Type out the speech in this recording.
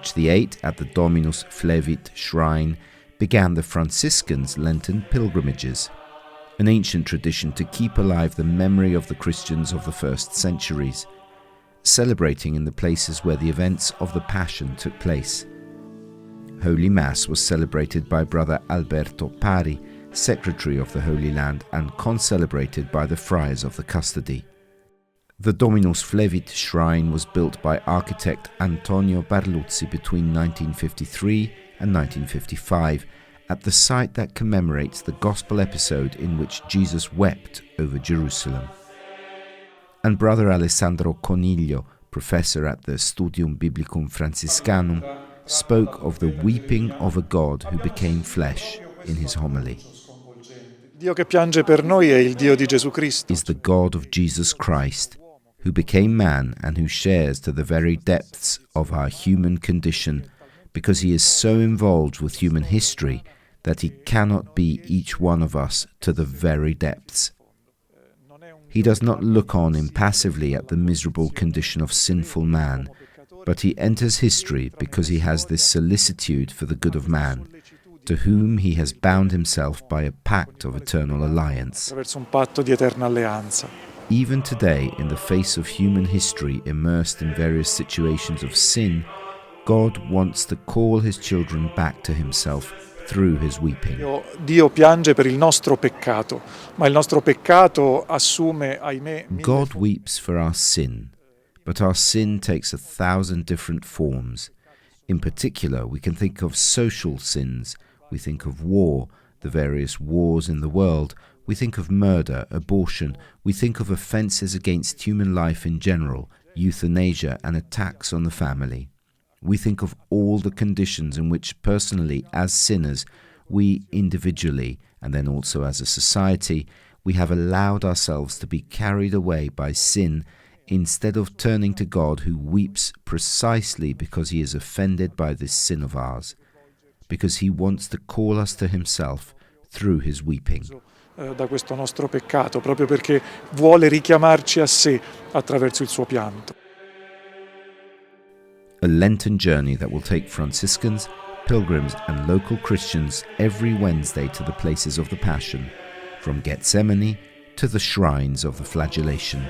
March the 8th, at the Dominus Flevit Shrine, began the Franciscans' Lenten pilgrimages, an ancient tradition to keep alive the memory of the Christians of the first centuries, celebrating in the places where the events of the Passion took place. Holy Mass was celebrated by Brother Alberto Pari, Secretary of the Holy Land, and concelebrated by the friars of the custody. The Dominus Flevit Shrine was built by architect Antonio Barluzzi between 1953 and 1955 at the site that commemorates the Gospel episode in which Jesus wept over Jerusalem. And Brother Alessandro Coniglio, professor at the Studium Biblicum Franciscanum, spoke of the weeping of a God who became flesh in his homily. Dio che piange per noi è il Dio di Gesù Cristo. Is the God of Jesus Christ, who became man and who shares to the very depths of our human condition, because he is so involved with human history that he cannot be each one of us to the very depths. He does not look on impassively at the miserable condition of sinful man, but he enters history because he has this solicitude for the good of man, to whom he has bound himself by a pact of eternal alliance. Even today, in the face of human history immersed in various situations of sin, God wants to call his children back to himself through his weeping. Dio piange per il nostro peccato, ma il nostro peccato assume, ahimè, God weeps for our sin, but our sin takes 1,000 different forms. In particular, we can think of social sins, we think of war, the various wars in the world, we think of murder, abortion, we think of offences against human life in general, euthanasia and attacks on the family. We think of all the conditions in which personally, as sinners, we individually, and then also as a society, we have allowed ourselves to be carried away by sin instead of turning to God, who weeps precisely because he is offended by this sin of ours, because he wants to call us to himself through his weeping. Da questo nostro peccato, proprio perché vuole richiamarci a sé attraverso il suo pianto. A Lenten journey that will take Franciscans, pilgrims and local Christians every Wednesday to the places of the Passion, from Gethsemane to the shrines of the flagellation.